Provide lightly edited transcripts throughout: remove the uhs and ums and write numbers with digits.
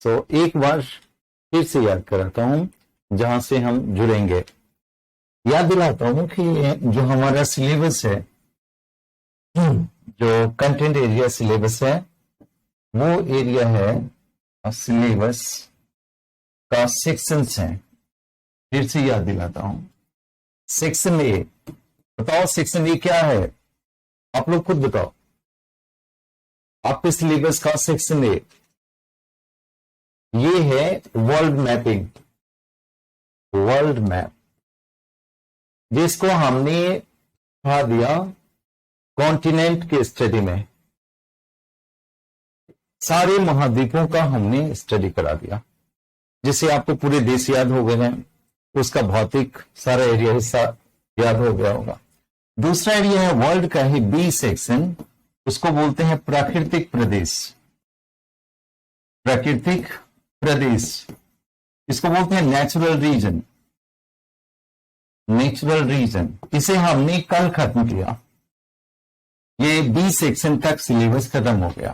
एक बार फिर से याद कराता हूं जहां से हम जुड़ेंगे। याद दिलाता हूं कि जो हमारा सिलेबस है, जो कंटेंट एरिया सिलेबस है, वो एरिया है सिलेबस का सेक्शंस है। फिर से याद दिलाता हूं, सेक्शन ए, बताओ सेक्शन ए क्या है? आप लोग खुद बताओ, आपके सिलेबस का सेक्शन ए ये है वर्ल्ड मैपिंग, वर्ल्ड मैप, जिसको हमने पढ़ा दिया कॉन्टिनेंट के स्टडी में। सारे महाद्वीपों का हमने स्टडी करा दिया, जिससे आपको पूरे देश याद हो गए हैं, उसका भौतिक सारा एरिया हिस्सा याद हो गया होगा। दूसरा एरिया है वर्ल्ड का ही बी सेक्शन, उसको बोलते हैं प्राकृतिक प्रदेश। प्राकृतिक प्रदेश, इसको बोलते हैं नेचुरल रीजन। नेचुरल रीजन, इसे हमने कल खत्म किया। ये बी सेक्शन तक सिलेबस खत्म हो गया,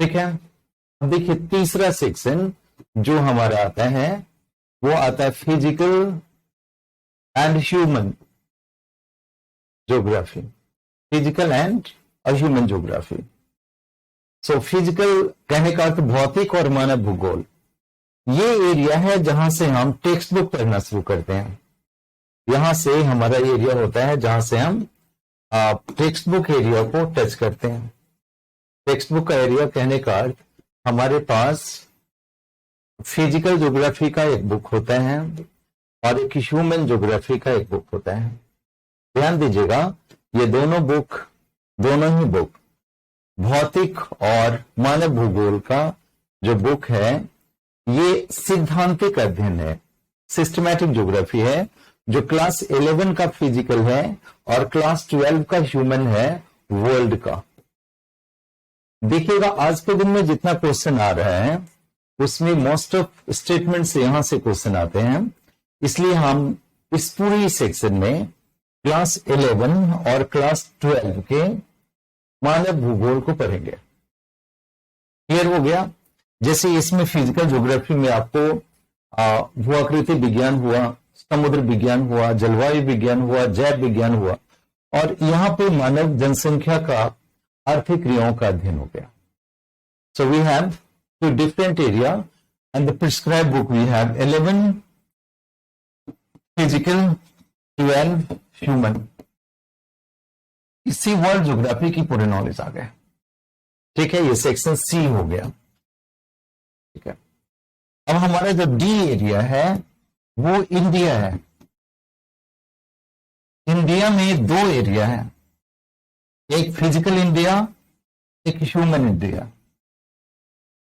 ठीक है। अब देखिए तीसरा सेक्शन जो हमारा आता है, वो आता है physical and human geography. Physical and human geography. Physical कहने का अर्थ भौतिक और मानव भूगोल। ये एरिया है जहां से हम टेक्स्ट बुक पढ़ना शुरू करते हैं। यहां से हमारा एरिया होता है जहां से हम टेक्स्ट बुक एरिया को टच करते हैं। टेक्स्ट बुक का एरिया कहने का अर्थ, हमारे पास फिजिकल ज्योग्राफी का एक बुक होता है और एक ह्यूमन ज्योग्राफी का एक बुक होता है। ध्यान दीजिएगा, ये दोनों ही बुक भौतिक और मानव भूगोल का जो बुक है, ये सिद्धांतिक अध्ययन है, सिस्टमैटिक ज्योग्राफी है, जो क्लास 11 का फिजिकल है और क्लास 12 का ह्यूमन है, वर्ल्ड का। देखिएगा आज के दिन में जितना क्वेश्चन आ रहा है, उसमें मोस्ट ऑफ स्टेटमेंट से यहां से क्वेश्चन आते हैं। इसलिए हम इस पूरी सेक्शन में क्लास 11 और क्लास 12 के मानव भूगोल को पढ़ेंगे। क्लियर हो गया? जैसे इसमें फिजिकल ज्योग्राफी में आपको भूआकृति विज्ञान हुआ, समुद्र विज्ञान हुआ, जलवायु विज्ञान हुआ, जैव विज्ञान हुआ, और यहां पे मानव जनसंख्या का आर्थिक क्रियाओं का अध्ययन हो गया। So we have two different area and the prescribe book we have 11 physical, 12 human. इससे वर्ल्ड ज्योग्राफी की पूरी नॉलेज आ गए, ठीक है। ये सेक्शन सी हो गया, ठीक है। अब हमारा जो डी एरिया है वो इंडिया है। इंडिया में दो एरिया है, एक फिजिकल इंडिया, एक ह्यूमन इंडिया।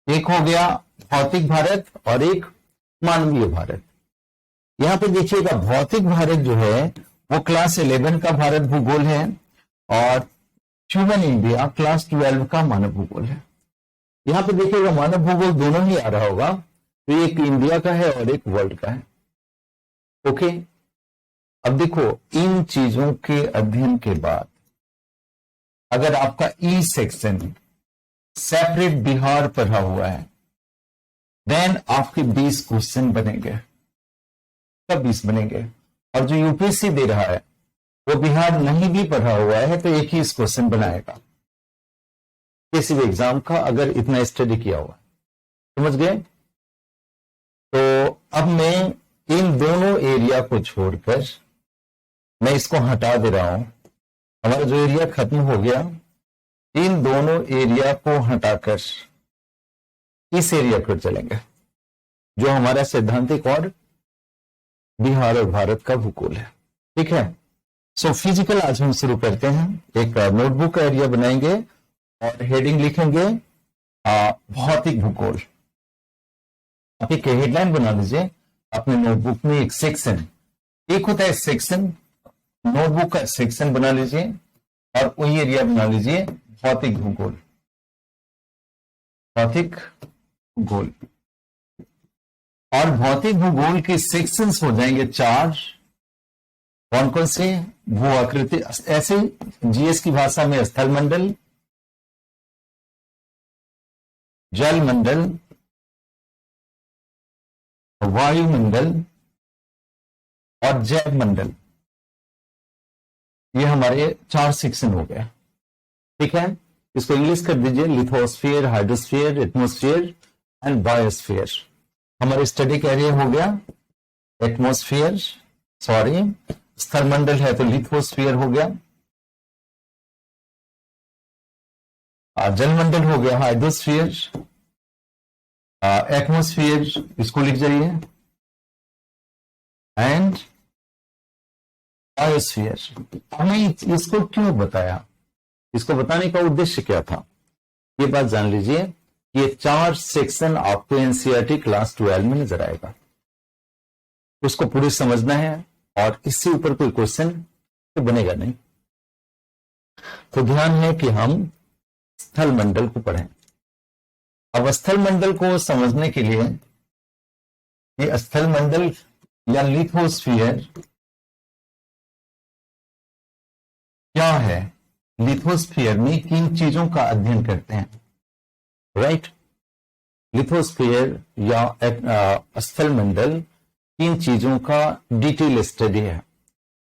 एक हो गया भौतिक भारत और एक मानवीय भारत। यहां पे देखिएगा भौतिक भारत जो है वो क्लास 11 का भारत भूगोल है और ह्यूमन इंडिया क्लास 12 का मानव भूगोल है। यहां पे देखिएगा मानव भूगोल दोनों ही आ रहा होगा, तो एक इंडिया का है और एक वर्ल्ड का है, ओके। अब देखो, इन चीजों के अध्ययन के बाद अगर आपका ई सेक्शन सेपरेट बिहार पढ़ा हुआ है, देन आपके 20 क्वेश्चन बनेंगे। कब 20 बनेंगे? और जो यूपीएससी दे रहा है वो बिहार नहीं भी पढ़ा हुआ है तो एक ही क्वेश्चन बनाएगा किसी भी एग्जाम का, अगर इतना स्टडी किया हुआ। समझ गए? तो अब मैं इन दोनों एरिया को छोड़कर मैं इसको हटा दे रहा हूं। हमारा जो एरिया खत्म हो गया, इन दोनों एरिया को हटाकर इस एरिया पर चलेंगे जो हमारा सैद्धांतिक और बिहार और भारत का भूगोल है, ठीक है। फिजिकल आज हम शुरू करते हैं। एक नोटबुक का एरिया बनाएंगे और हेडिंग लिखेंगे भौतिक भूगोल। आप एक हेडलाइन बना लीजिए अपने नोटबुक में। एक सेक्शन, एक होता है सेक्शन, नोटबुक का सेक्शन बना लीजिए और वही एरिया बना लीजिए भौतिक भूगोल। भौतिक भूगोल और भौतिक भूगोल के सेक्शंस हो जाएंगे 4। कौन कौन से? भू आकृति, ऐसे जीएस की भाषा में स्थल मंडल, जल मंडल, वायुमंडल और जैव मंडल, ये हमारे 4 सेक्शन हो गए। ठीक है, इसको इंग्लिश कर दीजिए, lithosphere, hydrosphere, atmosphere and biosphere. हमारे स्टडी का एरिया हो गया एटमोस्फीयर, सॉरी स्थलमंडल है तो लिथोस्फीयर हो गया, जलमंडल हो गया हाइड्रोस्फीयर, एटमोस्फीयर इसको लिख जाइए, एंड बायोस्फीयर। हमने इसको क्यों बताया, इसको बताने का उद्देश्य क्या था, ये बात जान लीजिए। ये 4 सेक्शन आपको एनसीईआरटी क्लास 12 में नजर आएगा, उसको पूरी समझना है और इससे ऊपर कोई क्वेश्चन तो बनेगा नहीं। तो ध्यान है कि हम स्थल मंडल को पढ़ें। अब स्थल मंडल को समझने के लिए ये स्थल मंडल या लिथोस्फीयर क्या है, लिथोस्फीयर में किन चीजों का अध्ययन करते हैं, राइट। लिथोस्फीयर या स्थल मंडल किन चीजों का डिटेल स्टडी है,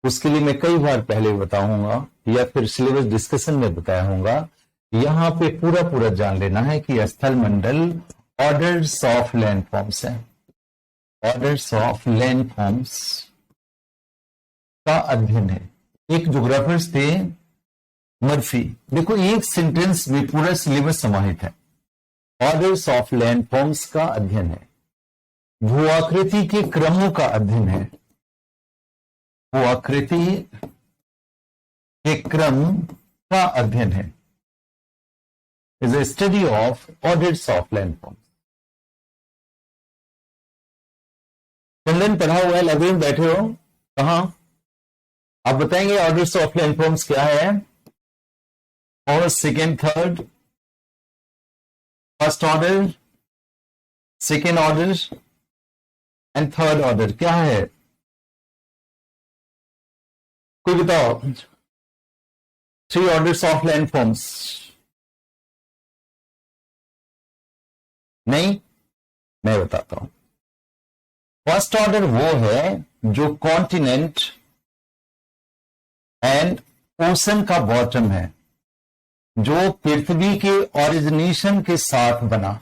उसके लिए मैं कई बार पहले बताऊंगा या फिर सिलेबस डिस्कशन में बताया होगा। यहां पे पूरा जान लेना है कि स्थल मंडल ऑर्डर्स ऑफ लैंडफॉर्म्स है, ऑर्डर्स ऑफ लैंडफॉर्म्स का अध्ययन है। एक ज्योग्राफर्स थे मर्फी, देखो एक सेंटेंस में पूरा सिलेबस समाहित है। ऑर्डर्स ऑफ लैंडफॉर्म्स का अध्ययन है, भूआकृति के क्रमों का अध्ययन है, भूआकृति के क्रम का अध्ययन है, is a study of orders of landforms. Chandan पढ़ा हुआ है, लाइब्रेरी में बैठे हो, कहां आप बताएंगे ऑर्डर्स ऑफ लैंडफॉर्म्स क्या है, और second third, first order, second order and third order क्या है, कोई बताओ। 3 ऑर्डर्स ऑफ लैंडफॉर्म्स, नहीं मैं बताता हूं। फर्स्ट ऑर्डर वो है जो कॉन्टिनेंट एंड ओशन का बॉटम है, जो पृथ्वी के ओरिजिनेशन के साथ बना।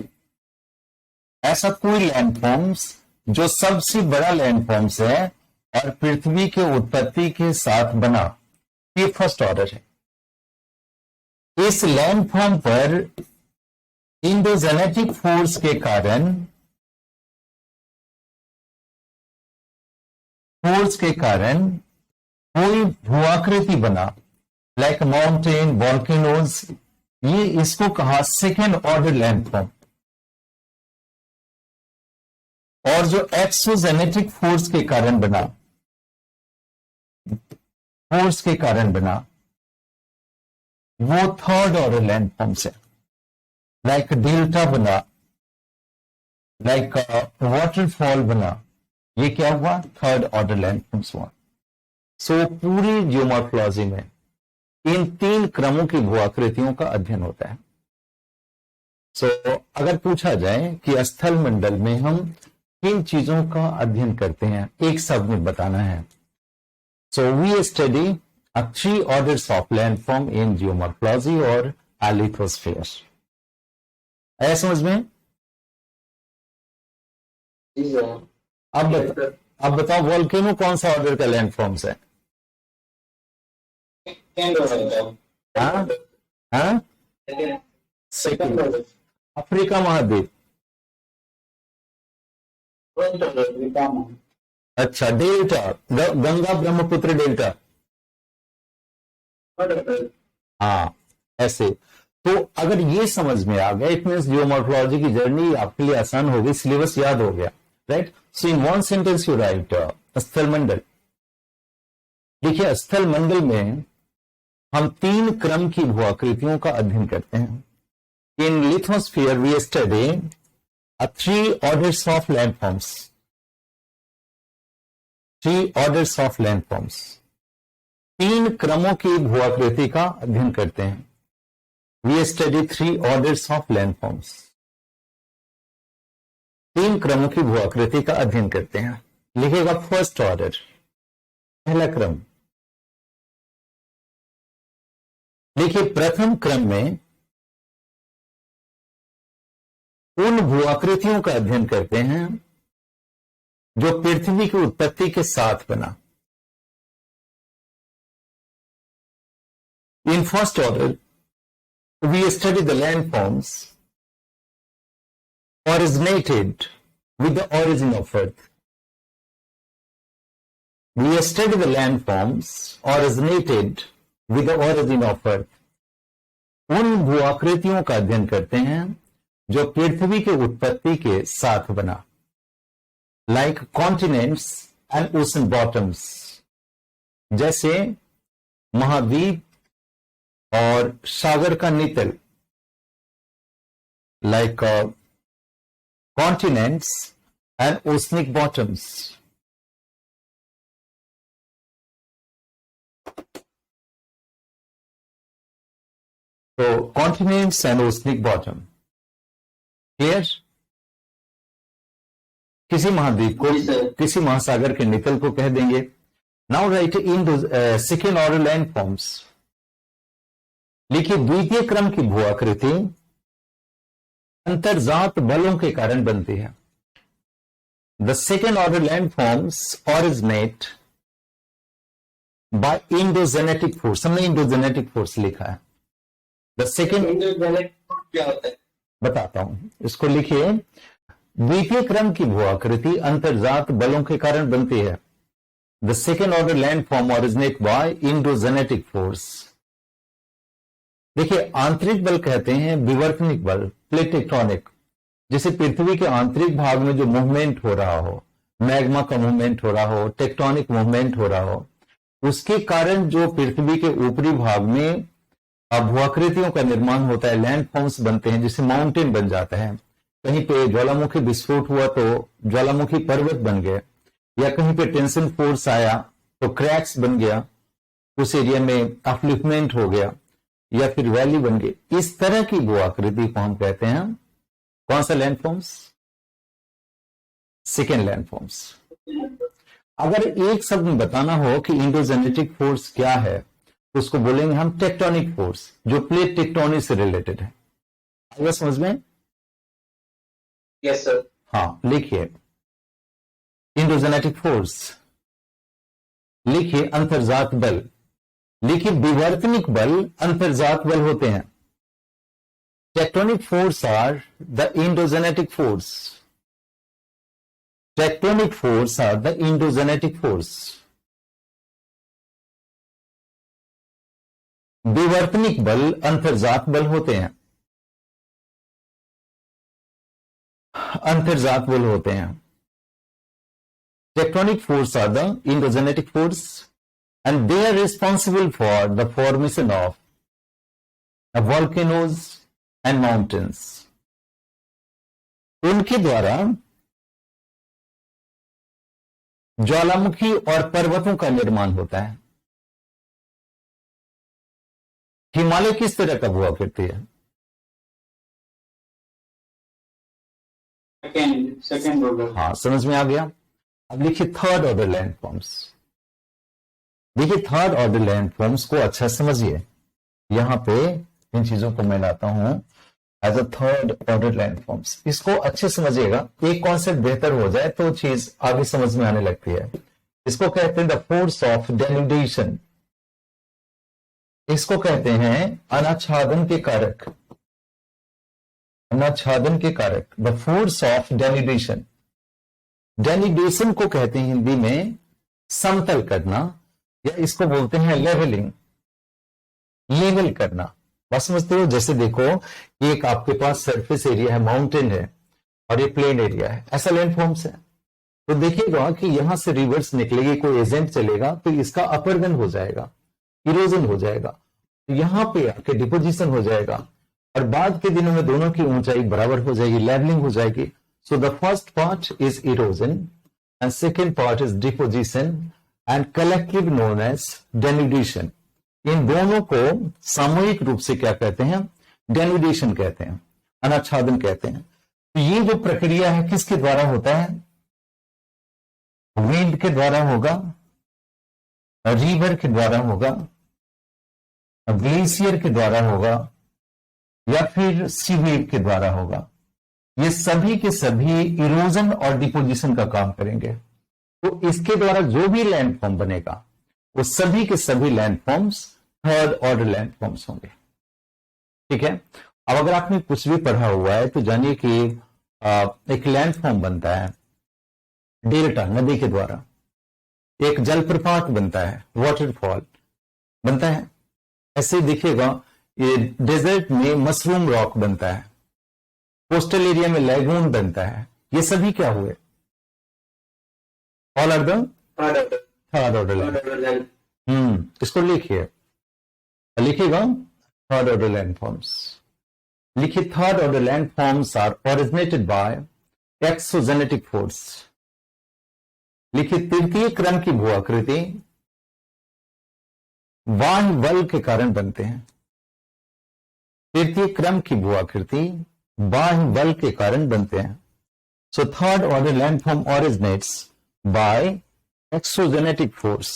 ऐसा कोई लैंडफॉर्म्स जो सबसे बड़ा लैंडफॉर्म्स है और पृथ्वी के उत्पत्ति के साथ बना, ये फर्स्ट ऑर्डर है। इस लैंडफॉर्म पर इंडोजेनेटिक फोर्स के कारण कोई भूआकृति बना, लाइक माउंटेन, वॉल्केनोज, ये इसको कहा सेकेंड ऑर्डर लैंडफॉर्म। और जो एक्सोजेनेटिक फोर्स के कारण बना, वो थर्ड ऑर्डर लैंडफॉर्म्स है, लाइक डेल्टा बना, लाइक वाटरफॉल बना, ये क्या हुआ, थर्ड ऑर्डर लैंडफॉर्म्स हुआ। सो पूरी जियोमॉर्फोलॉजी में इन 3 क्रमों की भूआकृतियों का अध्ययन होता है। सो अगर पूछा जाए कि स्थल मंडल में हम किन चीजों का अध्ययन करते हैं, एक शब्द में बताना है, so we study 3 orders of landform in geomorphology और लिथोस्फीयर। आया समझ में? अब बताओ वोल्केनो कौन सा ऑर्डर का लैंडफॉर्म्स है? हाँ हाँ, सेकंड। अफ्रीका महाद्वीप, अच्छा। डेल्टा, गंगा ब्रह्मपुत्र डेल्टा, हाँ ऐसे। तो अगर ये समझ में आ गया, इट मीन्स जियोमॉर्फोलॉजी की जर्नी आपके लिए आसान हो गई, सिलेबस याद हो गया, right. So in one sentence you right स्थल मंडल। देखिए स्थल मंडल में हम 3 क्रम की भूआकृतियों का अध्ययन करते हैं। In lithosphere we study 3 orders of landforms, 3 orders of landforms, 3 क्रमों की भूआकृति का अध्ययन करते हैं। We study 3 orders of landforms. 3 क्रमों की भू आकृति का अध्ययन करते हैं। लिखेगा फर्स्ट ऑर्डर, पहला क्रम। देखिए प्रथम क्रम में उन भू आकृतियों का अध्ययन करते हैं जो पृथ्वी की उत्पत्ति के साथ बना। In first order we study the landforms originated with the origin of earth. We study the landforms originated with the origin of earth. उन भू आकृतियों का अध्ययन करते हैं जो पृथ्वी के उत्पत्ति के साथ बना। Like continents and ocean bottoms, जैसे महाद्वीप और सागर का नितल। Like continents and oceanic bottoms. So continents and oceanic bottom. Clear? किसी महाद्वीप को, किसी महासागर के नितल को कह देंगे। Now write in the second order landforms. लिखिए द्वितीय क्रम की भू आकृति अंतर्जात बलों के कारण बनती है। The second order landforms originate by endogenetic force. हमने इंडोजेनेटिक फोर्स लिखा है। द सेकेंड क्या होता है बताता हूं, इसको लिखिए। द्वितीय क्रम की भू आकृति अंतर्जात बलों के कारण बनती है। The second order landform originate by endogenetic force. देखिए आंतरिक बल कहते हैं विवर्तनिक बल, प्लेट टेक्टोनिक। जैसे पृथ्वी के आंतरिक भाग में जो मूवमेंट हो रहा हो, मैग्मा का मूवमेंट हो रहा हो, टेक्टोनिक मूवमेंट हो रहा हो, उसके कारण जो पृथ्वी के ऊपरी भाग में भू आकृतियों का निर्माण होता है, लैंडफॉर्म्स बनते हैं, जिससे माउंटेन बन जाता है। कहीं पे ज्वालामुखी विस्फोट हुआ तो ज्वालामुखी पर्वत बन गए, या कहीं पे टेंशन फोर्स आया तो क्रैक्स बन गया, उस एरिया में अपलिफ्टमेंट हो गया, या फिर वैली बन गई। इस तरह की भू आकृति को हम कहते हैं कौन सा लैंडफॉर्म्स? Second landforms. अगर एक शब्द में बताना हो कि इंडोजेनेटिक फोर्स क्या है तो उसको बोलेंगे हम टेक्टोनिक फोर्स, जो प्लेट टेक्टोनिक से रिलेटेड है। आगे समझ में? Yes sir. हाँ लिखिए इंडोजेनेटिक फोर्स, लिखिए अंतर्जात बल, लिखिए विवर्तनिक बल अंतर्जात बल होते हैं। Tectonic force are the endogenetic force. Tectonic force are the endogenetic force. विवर्तनिक बल अंतर्जात बल होते हैं, अंतर्जात बल होते हैं। Tectonic force are the endogenetic force and they are responsible for the formation of volcanoes and mountains. उनके द्वारा ज्वालामुखी और पर्वतों का निर्माण होता है। हिमालय किस तरह का हुआ करती है? Second order. हाँ समझ में आ गया। अब लिखिए थर्ड ऑर्डर लैंडफॉर्म्स। देखिए थर्ड ऑर्डर लैंडफॉर्म्स को अच्छा समझिए। यहां पे इन चीजों को मैं लाता हूं as a third order landforms. इसको अच्छे समझिएगा, एक कॉन्सेप्ट बेहतर हो जाए तो चीज आगे समझ में आने लगती है। इसको कहते हैं द फोर्स ऑफ डेनुडेशन। इसको कहते हैं अनाच्छादन के कारक। अनाच्छादन के कारक, the force of denudation. Denudation को कहते हैं हिंदी में समतल करना, या इसको बोलते हैं लेवलिंग, लेवल करना। बात समझते हो? जैसे देखो एक आपके पास सरफेस एरिया है, माउंटेन है, और ये प्लेन एरिया है, ऐसा लैंडफॉर्म्स है। तो देखिएगा कि यहां से रिवर्स निकलेगी, कोई एजेंट चलेगा तो इसका अपरगन हो जाएगा, इरोजन हो जाएगा, तो यहां पे आके डिपोजिशन हो जाएगा, और बाद के दिनों में दोनों की ऊंचाई बराबर हो जाएगी, लेवलिंग हो जाएगी। So the first part is erosion and second part is deposition and collective known as denudation. इन दोनों को सामूहिक रूप से क्या कहते हैं? डेनुडेशन कहते हैं, अनाच्छादन कहते हैं। तो ये जो प्रक्रिया है किसके द्वारा होता है? विंड के द्वारा होगा, रिवर के द्वारा होगा, ग्लेशियर के द्वारा होगा, या फिर सीवेज के द्वारा होगा। ये सभी के सभी इरोजन और डिपोजिशन का काम करेंगे। तो इसके द्वारा जो भी लैंडफॉर्म बनेगा वो सभी के सभी लैंडफॉर्म्स थर्ड ऑर्डर लैंडफॉर्म्स होंगे। ठीक है। अब अगर आपने कुछ भी पढ़ा हुआ है तो जानिए कि एक लैंडफॉर्म बनता है डेल्टा, नदी के द्वारा, एक जलप्रपात बनता है, वाटरफॉल बनता है। ऐसे दिखेगा, ये डेजर्ट में मशरूम रॉक बनता है, कोस्टल एरिया में लैगून बनता है। ये सभी क्या हुए? All are the third order land. इसको लिखिए, लिखिएगा थर्ड ऑर्डर लैंडफॉर्म्स। लिखिए, third order landforms are originated by exogenetic force. लिखिए, तृतीय क्रम की भूआकृति बाह्य बल के कारण बनते हैं। तृतीय क्रम की भूआकृति बाह्य बल के कारण बनते हैं। So third order landform originates by exogenetic force.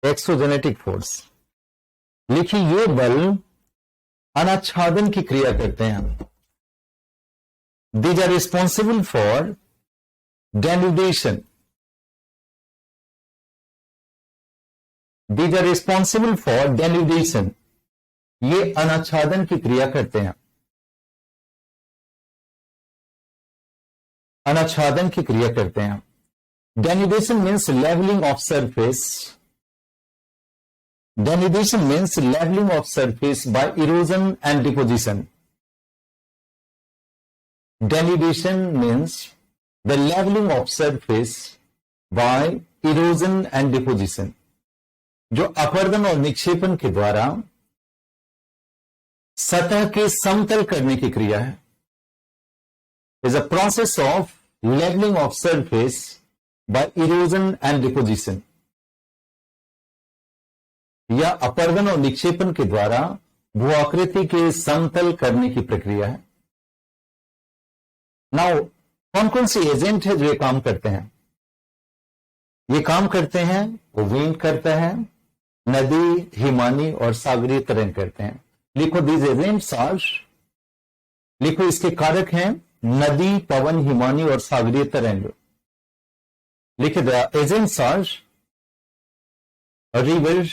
Exogenetic force. लिखिए, ये बल अनाच्छादन की क्रिया करते हैं। These are responsible for denudation. These are responsible for denudation. ये अनाच्छादन की क्रिया करते हैं। अनाच्छादन की क्रिया करते हैं। Denudation means leveling of surface. Denudation means leveling of surface by erosion and deposition. Denudation means the leveling of surface by erosion and deposition. जो अपरदन और निक्षेपण के द्वारा सतह के समतल करने की क्रिया है, is a process of leveling of surface by erosion and deposition. या अपरदन और निक्षेपण के द्वारा भूआकृति के समतल करने की प्रक्रिया है। नाउ कौन कौन से एजेंट है जो ये काम करते हैं? ये काम करते हैं, वो विंड करता है, नदी, हिमानी और सागरीय तरंग करते हैं। लिखो, दीज एजेंट्स आर, लिखो इसके कारक हैं नदी, पवन, हिमानी और सागरीय तरंग। लिखिए, the agents are river,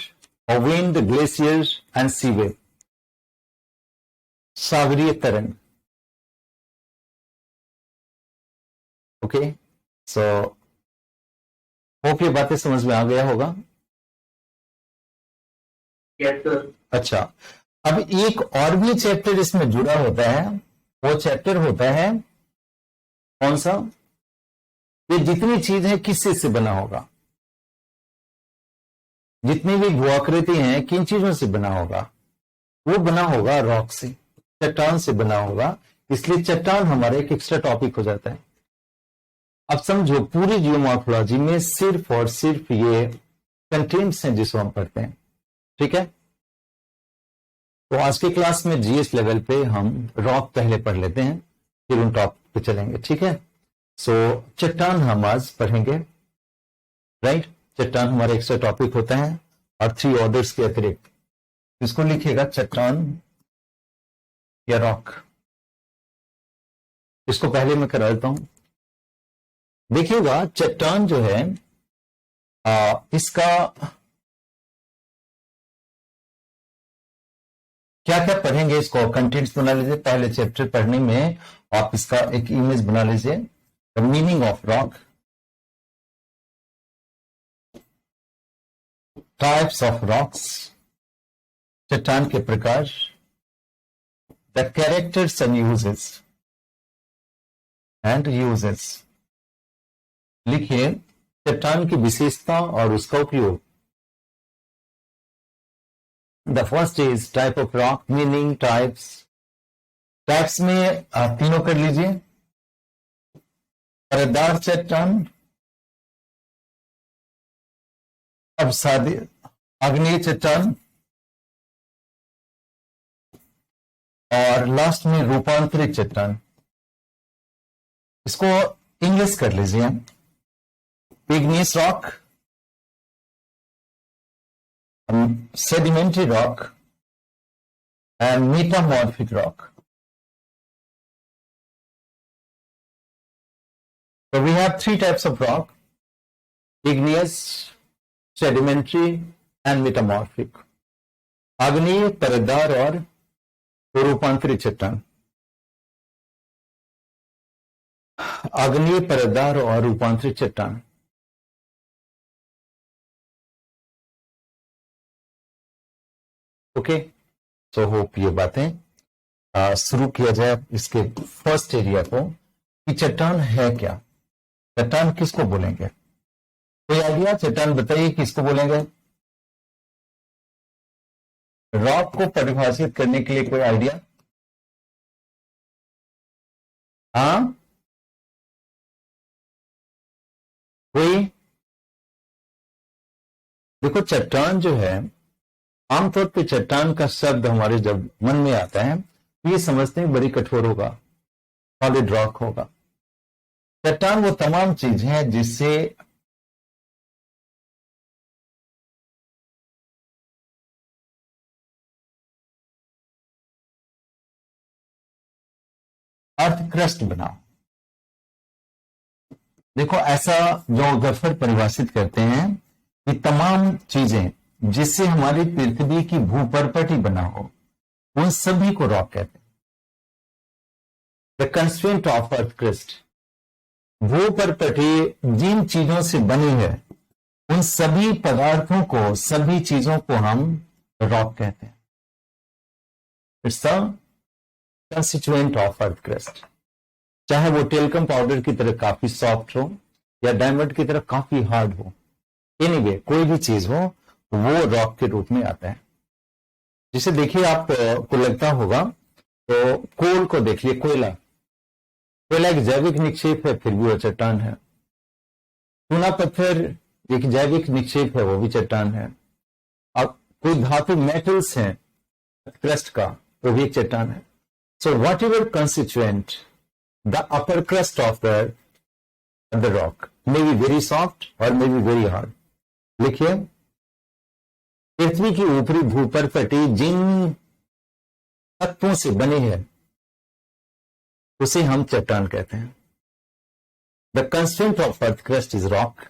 wind, glaciers and sewage. सागरीय तरंग। ओके, सो होप ये बातें समझ में आ गया होगा। अच्छा, अब एक और भी चैप्टर इसमें जुड़ा होता है। वो चैप्टर होता है कौन सा? ये जितनी चीज है किस चीज से बना होगा? जितनी भी भूआकृति हैं किन चीजों से बना होगा? वो बना होगा रॉक से, चट्टान से बना होगा। इसलिए चट्टान हमारा एक एक्स्ट्रा टॉपिक हो जाता है। अब समझो, पूरी जियोमॉर्फोलॉजी में सिर्फ और सिर्फ ये कंटेंट्स हैं जिसको हम पढ़ते हैं। ठीक है, तो आज के क्लास में जीएस लेवल पे हम रॉक पहले पढ़ लेते हैं, फिर उन टॉपिक पे चलेंगे। ठीक है, सो चट्टान हम आज पढ़ेंगे। राइट, चट्टान हमारा एक्स्ट्रा टॉपिक होता है और 3 ऑर्डर्स के अतिरिक्त। इसको लिखिएगा चट्टान या रॉक। इसको पहले मैं करा देता हूं। देखिएगा, चट्टान जो है इसका क्या क्या पढ़ेंगे, इसको कंटेंट्स बना लीजिए। पहले चैप्टर पढ़ने में आप इसका एक इमेज बना लीजिए। The meaning of rock, types of rocks, चट्टान के प्रकार, द कैरेक्टर्स एंड यूजेस। लिखिए, चट्टान की विशेषता और उसका उपयोग। The first is type of rock, meaning, types. Types में आप तीनों कर लीजिए। परतदार चट्टान, अवसादी, आग्नेय चट्टान, और लास्ट में रूपांतरित चट्टान, इसको इंग्लिश कर लीजिए, igneous rock, sedimentary rock and metamorphic rock. So we have three types of rock: igneous, sedimentary and metamorphic. आग्नेय, परतदार और रूपांतरित चट्टान. आग्नेय, परतदार और रूपांतरित चट्टान. ओके, सो होप ये बातें शुरू किया जाए इसके फर्स्ट एरिया को कि चट्टान है क्या, चट्टान किसको बोलेंगे. कोई आइडिया? चट्टान बताइए किसको बोलेंगे. रॉक को परिभाषित करने के लिए कोई आइडिया? हाँ, कोई? देखो, चट्टान जो है, आमतौर पे चट्टान का शब्द हमारे जब मन में आता है तो ये समझते हैं बड़ी कठोर होगा, सॉलिड रॉक होगा. चट्टान वो तमाम चीज है जिससे अर्थ क्रस्ट बनाओ. देखो, ऐसा जो गफर परिभाषित करते हैं कि तमाम चीजें जिससे हमारी पृथ्वी की भूपरपटी बना हो, उन सभी को रॉक कहते हैं. The constraint of earth crust, भूपरपटी जिन चीजों से बनी है उन सभी पदार्थों को, सभी चीजों को हम रॉक कहते हैं. It's the constituent of earth crust. चाहे वो टेल्कम पाउडर की तरह काफी सॉफ्ट हो या डायमंड की तरह काफी हार्ड हो, एनीवे कोई भी चीज हो वो रॉक के रूप में आता है. जिसे देखिए, आप को लगता होगा तो कोल को देख लिए, कोयला एक जैविक निक्षेप है, फिर भी वो चट्टान है. चूना पत्थर एक जैविक निक्षेप है, वो भी चट्टान है. अब कोई धातु मेटल्स हैं क्रस्ट का, वो भी एक चट्टान है. So what ever constituent the upper crust of the rock may be very soft और मे बी वेरी हार्ड. लिखिए, पृथ्वी की ऊपरी भूपरपटी जिन तत्वों से बनी है उसे हम चट्टान कहते हैं. The constant of earth crust is rock.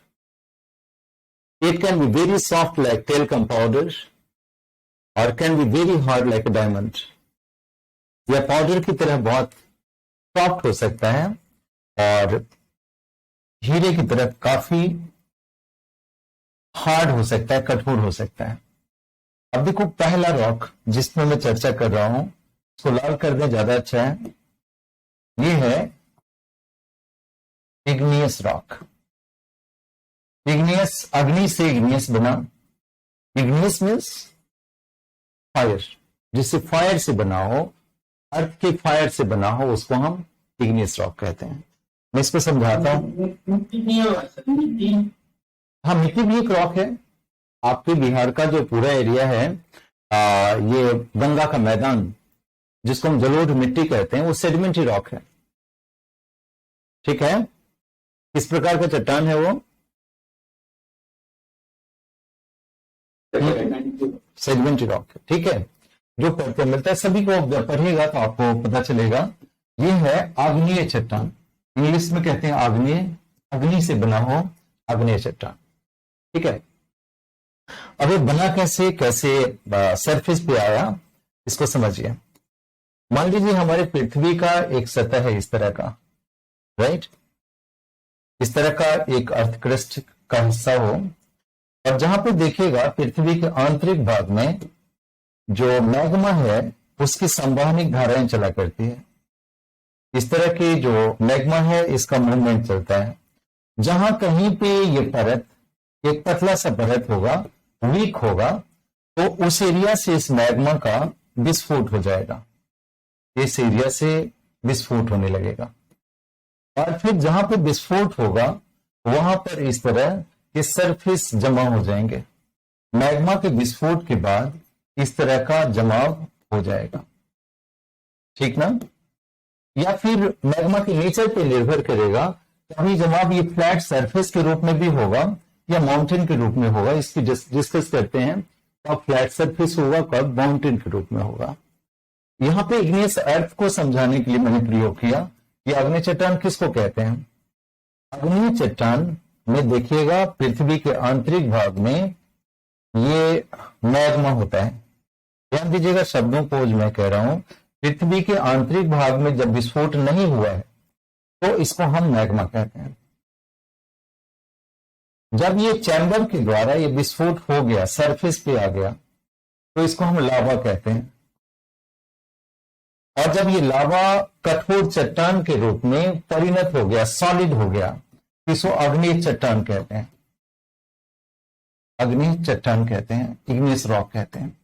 It can be very soft like talcum powder और can be very hard like a diamond. यह पाउडर की तरह बहुत सॉफ्ट हो सकता है और हीरे की तरह काफी हार्ड हो सकता है, कठोर हो सकता है. अब देखो, पहला रॉक जिसमें मैं चर्चा कर रहा हूं, उसको लाल कर दें, ज्यादा अच्छा है. ये है इग्नियस रॉक. इग्नियस, अग्नि से इग्नियस बना. इग्नियस मीन्स फायर, जिससे फायर से बना हो, अर्थ के फायर से बना हो, उसको हम इग्नियस रॉक कहते हैं. मैं इसको समझाता हूं. हाँ, मिट्टी भी एक रॉक है. आपके बिहार का जो पूरा एरिया है, ये गंगा का मैदान जिसको हम जलोढ़ मिट्टी कहते हैं, वो सेडिमेंट्री रॉक है. ठीक है, किस प्रकार का चट्टान है वो? Sedimentary rock. ठीक है, जो पढ़ते मिलता है सभी को, पढ़ेगा तो आपको पता चलेगा. ये है आग्नेय चट्टान. इंग्लिश में कहते हैं आग्नेय, अग्नि से बना हो आग्नेय चट्टान. ठीक है, अब ये बना कैसे, कैसे सरफेस पे आया, इसको समझिए. मान लीजिए हमारे पृथ्वी का एक सतह है इस तरह का, राइट. इस तरह का एक अर्थ क्रस्ट का हिस्सा हो, और जहां पे देखिएगा पृथ्वी के आंतरिक भाग में जो मैग्मा है उसकी संवहनिक धाराएं चला करती है. इस तरह की जो मैग्मा है इसका मूवमेंट चलता है. जहां कहीं पे ये परत, एक पतला सा परत होगा, वीक होगा, तो उस एरिया से इस मैग्मा का विस्फोट हो जाएगा. इस एरिया से विस्फोट होने लगेगा, और फिर जहां पे विस्फोट होगा वहां पर इस तरह के सरफेस जमा हो जाएंगे. मैग्मा के विस्फोट के बाद इस तरह का जमाव हो जाएगा. ठीक ना। या फिर मैग्मा के नेचर पे निर्भर करेगा, कभी जवाब ये फ्लैट सरफेस के रूप में भी होगा या माउंटेन के रूप में होगा, इसकी डिस्कस करते हैं। कब फ्लैट सरफेस होगा, कब माउंटेन के रूप में होगा। यहां पे इग्नियस अर्थ को समझाने के लिए मैंने प्रयोग किया कि अग्नि चट्टान किसको कहते हैं। अग्नि चट्टान में देखिएगा पृथ्वी के आंतरिक भाग में ये मैग्मा होता है। ध्यान दीजिएगा शब्दों को जो मैं कह रहा हूं, पृथ्वी के आंतरिक भाग में जब विस्फोट नहीं हुआ है तो इसको हम मैग्मा कहते हैं। जब ये चैम्बर के द्वारा ये विस्फोट हो गया, सरफेस पे आ गया, तो इसको हम लावा कहते हैं। और जब ये लावा कठोर चट्टान के रूप में परिणत हो गया, सॉलिड हो गया, इसको अग्नि चट्टान कहते हैं। अग्नि चट्टान कहते हैं, इग्नियस रॉक कहते हैं।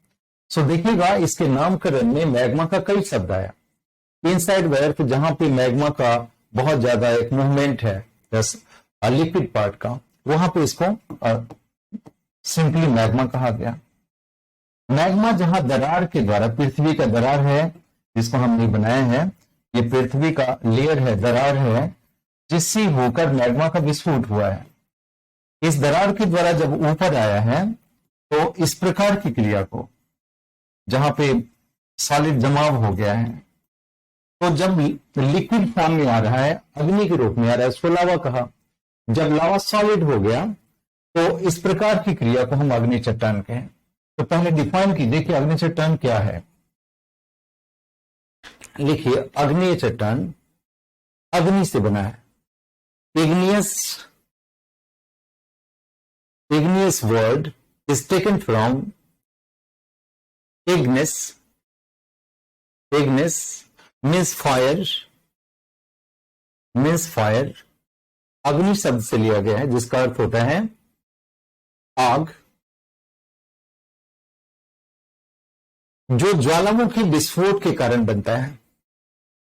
सो देखिएगा इसके नामकरण में मैग्मा का कई शब्द आया। इनसाइड द अर्थ जहां पे मैग्मा का बहुत ज्यादा एक मूवमेंट है, लिक्विड पार्ट का, वहां पे इसको सिंपली मैग्मा कहा गया। मैग्मा जहां दरार के द्वारा, पृथ्वी का दरार है जिसको हमने बनाया है, ये पृथ्वी का लेयर है, दरार है, जिससे होकर मैग्मा का विस्फोट हुआ है। इस दरार के द्वारा जब ऊपर आया है तो इस प्रकार की क्रिया को, जहां पे सॉलिड जमाव हो गया है, तो जब लिक्विड फॉर्म में आ रहा है, अग्नि के रूप में आ रहा है, उसको लावा कहा। जब लावा सॉलिड हो गया तो इस प्रकार की क्रिया को हम अग्नि चट्टान कहें। तो पहले डिफाइन कीजिए कि अग्नि चट्टान क्या है। लिखिए, अग्नि चट्टान अग्नि से बना है। igneous word is taken from ignis means fire, अग्नि शब्द से लिया गया है जिसका अर्थ होता है आग। जो ज्वालामुखी विस्फोट के कारण बनता है।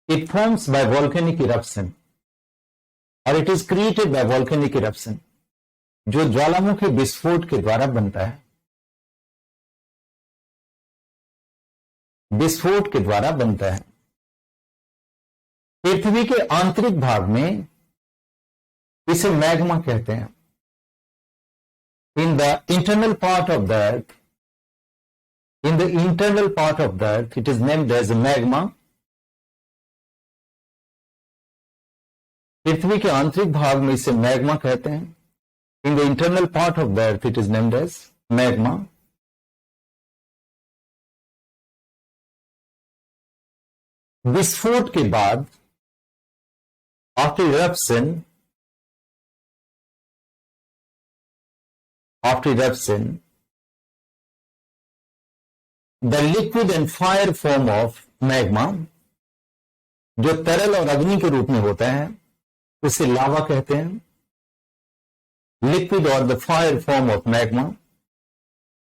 It forms by volcanic eruption और it is created by volcanic eruption. जो ज्वालामुखी विस्फोट के द्वारा बनता है, विस्फोट के द्वारा बनता है। पृथ्वी के आंतरिक भाग में इसे मैग्मा कहते हैं। In the internal part of the earth, it is named as magma. पृथ्वी के आंतरिक भाग में इसे मैग्मा कहते हैं। In the internal part of the earth, it is named as magma. विस्फोट के बाद, after eruption, the liquid and fire form of magma, जो तरल और अग्नि के रूप में होता है, उसे लावा कहते हैं। Liquid or the fire form of magma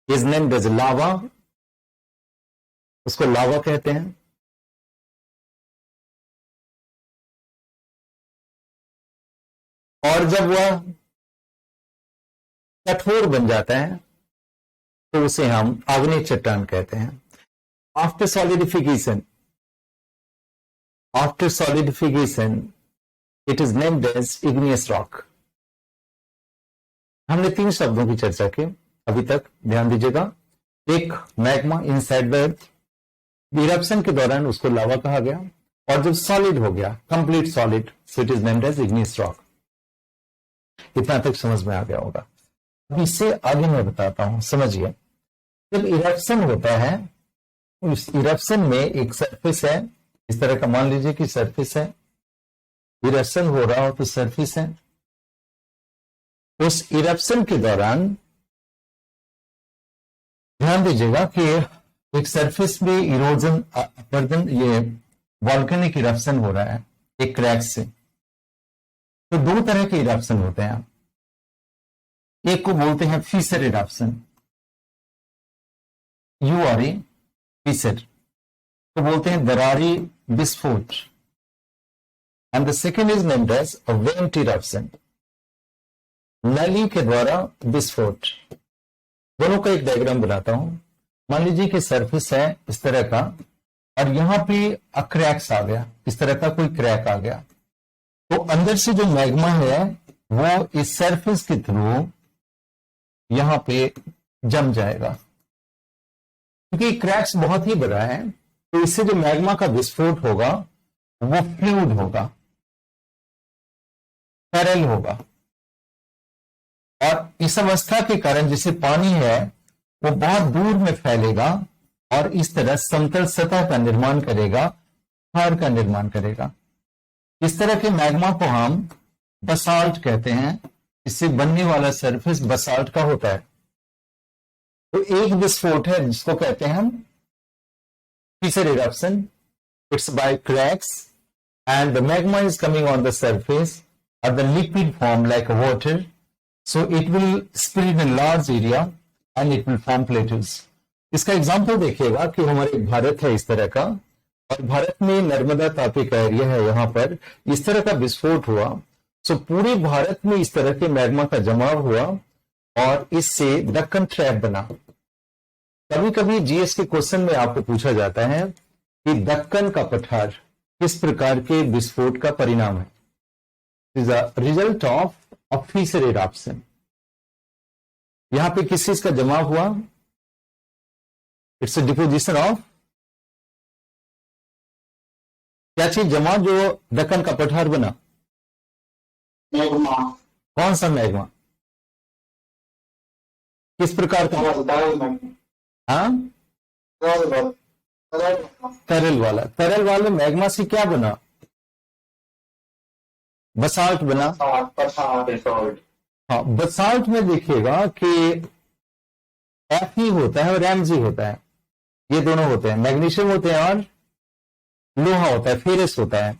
is named as lava, उसको लावा कहते हैं। और जब वह कठोर बन जाता है तो उसे हम अग्नि चट्टान कहते हैं। After solidification it is named as igneous rock. हमने 3 शब्दों की चर्चा की अभी तक, ध्यान दीजिएगा। एक magma inside the earth, eruption के दौरान उसको लावा कहा गया, और जब सॉलिड हो गया, complete solid, so it is named as igneous rock. इतना तक समझ में आ गया होगा। अब इससे आगे मैं बताता हूं, समझिए। जब इरप्शन होता है, उस इरप्शन में एक सरफेस है, इस तरह का मान लीजिए कि सरफेस है, इरप्शन हो रहा हो तो सरफेस है। उस इरप्शन के दौरान ध्यान दीजिएगा कि एक सरफेस में इरोजन, ये वॉल्केनिक इरप्शन हो रहा है एक क्रैक से। तो 2 तरह के इरप्शन होते हैं। एक को बोलते हैं फीसर इरप्शन, URE फीसर, तो बोलते हैं दरारी विस्फोट, and the second is named as a vent eruption, नली के द्वारा विस्फोट। दोनों का एक डायग्राम बनाता हूं। मान लीजिए कि सरफेस है इस तरह का, और यहां पे क्रैक्स आ गया, इस तरह का कोई क्रैक आ गया, तो अंदर से जो मैग्मा है वो इस सरफेस के थ्रू यहां पे जम जाएगा। क्योंकि क्रैक्स बहुत ही बड़ा है, तो इससे जो मैग्मा का विस्फोट होगा वो फ्लूइड होगा, तरल होगा, और इस अवस्था के कारण जिसे पानी है वो बहुत दूर में फैलेगा और इस तरह समतल सतह का निर्माण करेगा, पहाड़ का निर्माण करेगा। इस तरह के मैग्मा को हम बसाल्ट कहते हैं, इससे बनने वाला सरफेस बसाल्ट का होता है। तो एक विस्फोट है जिसको कहते हैं हम fissure eruption, it's by cracks and the magma is coming on the surface और the liquid form like water, so it will spread in large area and it will form plateaus. इसका एग्जाम्पल देखिएगा कि हमारे भारत है इस तरह का, और भारत में नर्मदा तापी का एरिया है, यहां पर इस तरह का विस्फोट हुआ, सो पूरे भारत में इस तरह के मैग्मा का जमाव हुआ और इससे दक्कन ट्रैप बना। कभी कभी जीएस के क्वेश्चन में आपको पूछा जाता है कि दक्कन का पठार किस प्रकार के विस्फोट का परिणाम है, is a result of fissure eruption. यहां पे किस चीज का जमाव हुआ, इट्स अ डिपोजिशन ऑफ, क्या चीज जमा जो दक्कन का पठार बना, मैग्मा। कौन सा मैग्मा, किस प्रकार का, हाँ तरल वाला, तरल वाले मैग्मा से क्या बना, बसाल्ट बना। हाँ, बसाल्ट में देखिएगा कि Fe होता है और Mg होता है, ये दोनों होते हैं, मैग्नीशियम होते हैं और लोहा होता है, फेरस होता है,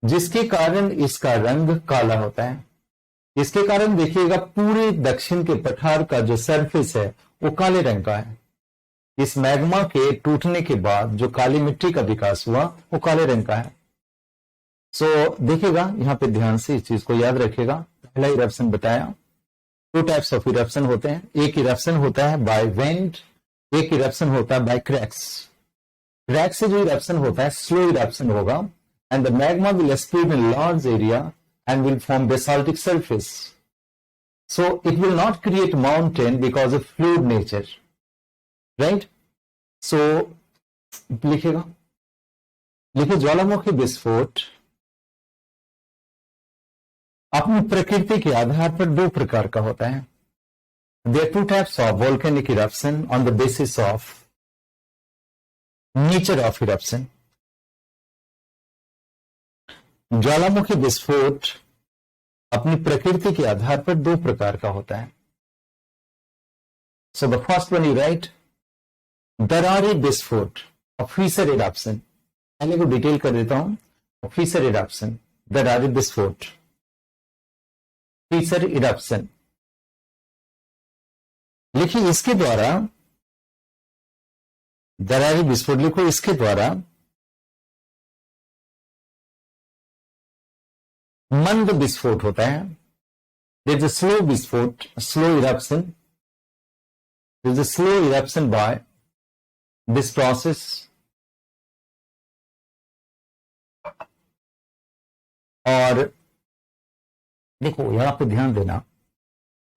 जिसके कारण इसका रंग काला होता है। इसके कारण देखिएगा पूरे दक्षिण के पठार का जो सरफेस है वो काले रंग का है। इस मैग्मा के टूटने के बाद जो काली मिट्टी का विकास हुआ वो काले रंग का है। सो देखिएगा यहां पे ध्यान से इस चीज को याद रखिएगा। पहला इरप्शन बताया, 2 टाइप्स ऑफ इरप्शन होते हैं, एक इरप्शन होता है बाय वेंट, एक इरप्शन होता है बाय क्रैक्स। क्रैक से जो इरप्शन होता है स्लो इरप्शन होगा and the magma will spread in large area and will form basaltic surface. So it will not create mountain because of fluid nature, right? So लिखेगा, लिखिए ज्वालामुखी विस्फोट अपनी प्रकृति के आधार पर 2 प्रकार का होता है। There are 2 types of volcanic eruption on the basis of nature of eruption. ज्वालामुखी विस्फोट अपनी प्रकृति के आधार पर 2 प्रकार का होता है। So the first one you write दरारी विस्फोट, फीसर इरप्शन। पहले को डिटेल कर देता हूं, फीसर इरप्शन, दरारी विस्फोट, फीसर इरप्शन। लिखिए इसके द्वारा, दरारी विस्फोट लिखो, इसके द्वारा मंद विस्फोट होता है। देयर इज अ स्लो विस्फोट, slow eruption, there is a slow eruption by this process. और देखो यहां पे ध्यान देना,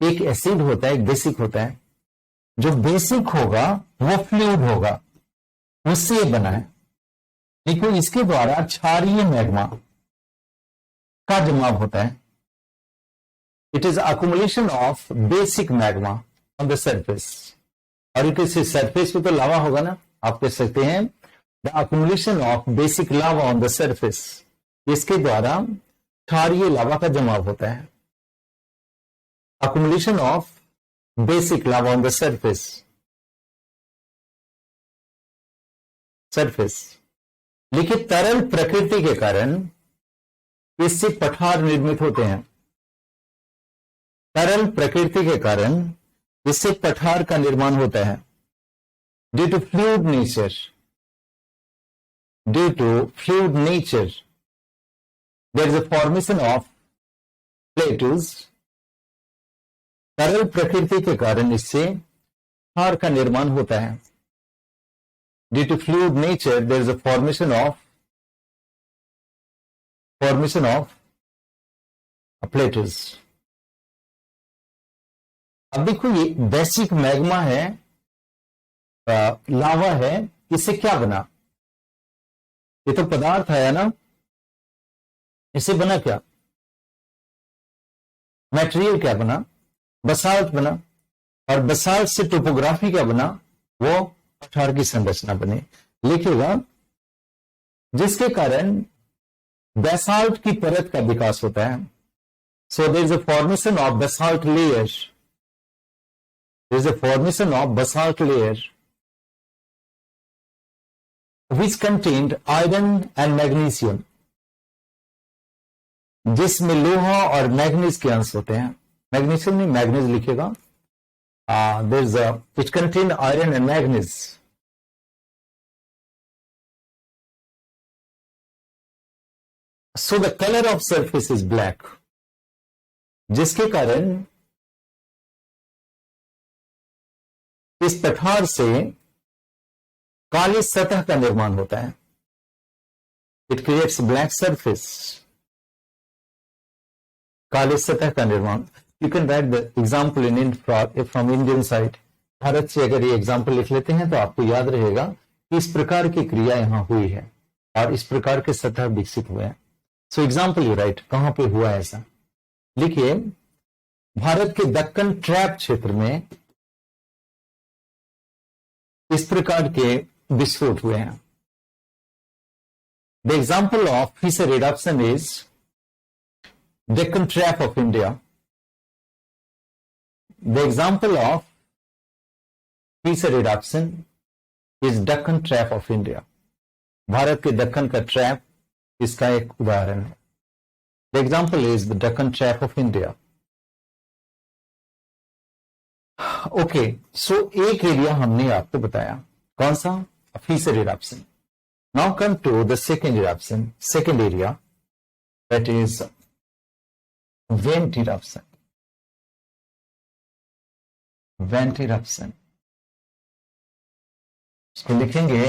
एक एसिड होता है, एक बेसिक होता है। जो बेसिक होगा वो फ्लूइड होगा, उससे ये बना है। देखो इसके द्वारा क्षारीय मैग्मा का जमाव होता है। It is accumulation of basic magma on the surface, और इट इज सरफेस पे तो लावा होगा ना, आप कह सकते हैं the accumulation of basic lava on the surface. इसके द्वारा क्षारीय लावा का जमाव होता है। Accumulation of basic lava on the surface, surface. लेकिन तरल प्रकृति के कारण इससे पठार निर्मित होते हैं। तरल प्रकृति के कारण इससे पठार का निर्माण होता है। Due to fluid nature, due to fluid nature there is a formation of plateaus. तरल प्रकृति के कारण इससे पठार का निर्माण होता है। due to fluid nature, there is a formation of plateaus. अब देखो ये बेसिक मैग्मा है, लावा है, इससे क्या बना? ये तो पदार्थ है ना, इससे बना क्या? मटेरियल क्या बना? बसाल्ट बना, और बसाल्ट से टोपोग्राफी क्या बना? वो पठार की संरचना बनी। लिखिएगा, जिसके कारण बेसाल्ट की परत का विकास होता है। So there is a formation of basalt layer, there is a formation of basalt layer which contained iron and magnesium, जिसमें लोहा और मैग्नीज के अंश होते हैं। मैग्नीशियम नहीं, मैग्नीज लिखेगा। there is a which contained iron and manganese. So the color of surface is black, जिसके कारण इस पठार से काली सतह का निर्माण होता है। इट क्रिएट्स ब्लैक सरफेस, काली सतह का निर्माण। You can write the example in from Indian side. Bharat से अगर ये एग्जाम्पल लिख लेते हैं तो आपको याद रहेगा कि इस प्रकार की क्रिया यहां हुई है और इस प्रकार के सतह विकसित हुए हैं। सो एग्जाम्पल यू राइट, कहां पे हुआ ऐसा? लिखिए, भारत के दक्कन ट्रैप क्षेत्र में इस प्रकार के विस्फोट हुए हैं। The example of fissure eruption is Deccan trap of India. The example of fissure eruption is Deccan trap of India. भारत के दक्कन का ट्रैप इसका एक उदाहरण है। The example is the Deccan trap of India. Okay, so एक एरिया हमने आपको बताया, कौन सा? Fissure eruption. Now come to the second eruption, second area, that is vent eruption. Vent eruption, इसको लिखेंगे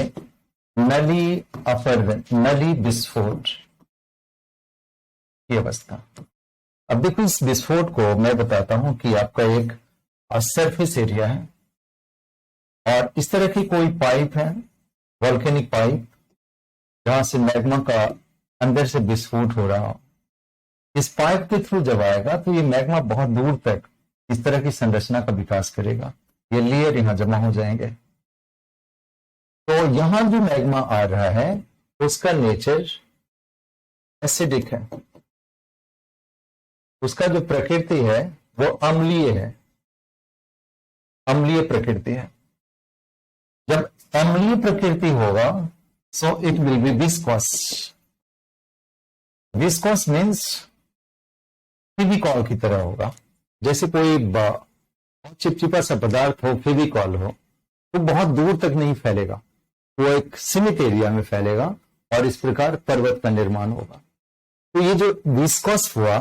नली अपरवेंट, नली विस्फोट की अवस्था। अब देखो, इस विस्फोट को मैं बताता हूं कि आपका एक सरफेस एरिया है और इस तरह की कोई पाइप है, वोल्केनिक पाइप, जहां से मैग्मा का अंदर से विस्फोट हो रहा हो। इस पाइप के थ्रू जब आएगा तो ये मैग्मा बहुत दूर तक इस तरह की संरचना का विकास करेगा। ये लेयर यहां जमा हो जाएंगे। तो यहां जो मैग्मा आ रहा है उसका नेचर एसिडिक है, उसका जो प्रकृति है वो अम्लीय है, अम्लीय प्रकृति है। जब अम्लीय प्रकृति होगा so it will be viscous. Viscous means Fevicol की तरह होगा। जैसे कोई चिपचिपा सा पदार्थ हो, फेविकॉल हो, तो बहुत दूर तक नहीं फैलेगा, वो एक सीमित एरिया में फैलेगा और इस प्रकार पर्वत का निर्माण होगा। तो ये जो विस्कोस हुआ,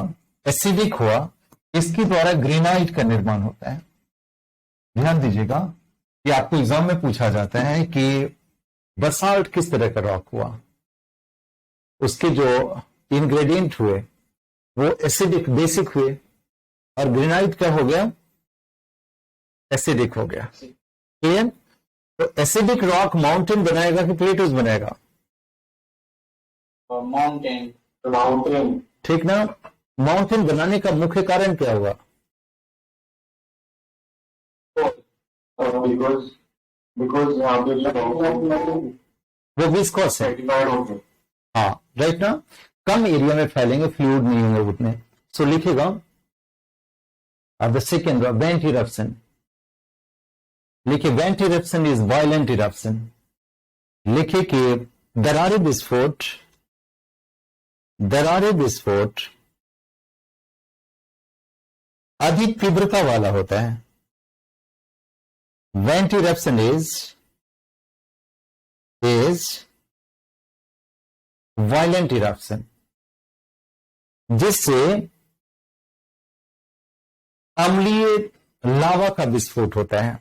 एसिडिक हुआ, इसके द्वारा ग्रेनाइट का निर्माण होता है। ध्यान दीजिएगा, ये आपको एग्जाम में पूछा जाता है कि बसाल्ट किस तरह का रॉक हुआ, उसके जो इंग्रेडिएंट हुए वो एसिडिक, बेसिक हुए, और ग्रेनाइट क्या हो गया? एसिडिक हो गया। क्लियर? तो एसिडिक रॉक माउंटेन बनाएगा कि प्लेटोज बनाएगा? माउंटेन। माउंटेन, ठीक ना? माउंटेन बनाने का मुख्य कारण क्या हुआ? वो विस्कोस है। हाँ, राइट ना? कम एरिया में फैलेंगे, फ्लूइड नहीं होंगे उतने। सो लिखेगा द सेकेंड वेंट इरप्शन। लिखिए, went eruption is violent eruption. लिखिए कि दरारे विस्फोट, दरारे विस्फोट अधिक तीव्रता वाला होता है। Vent eruption is violent eruption, जिससे अम्लीय लावा का विस्फोट होता है।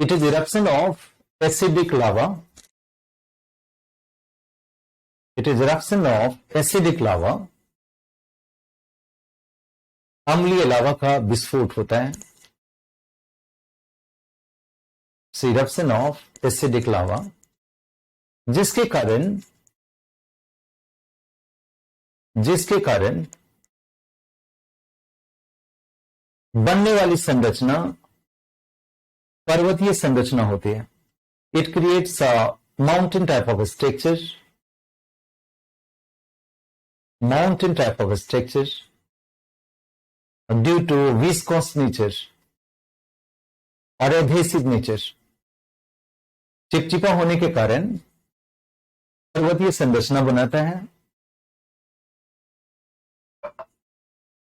It is eruption of acidic lava it is eruption of acidic lava, अम्लीय लावा का विस्फोट होता है। eruption ऑफ एसिडिक लावा, जिसके कारण बनने वाली संरचना पर्वतीय संरचना होती है। It creates a mountain type of structure, due to viscous nature और एडहेसिव नेचर। चिपचिपा होने के कारण पर्वतीय संरचना बनाता है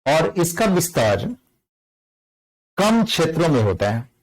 और इसका विस्तार कम क्षेत्रों में होता है।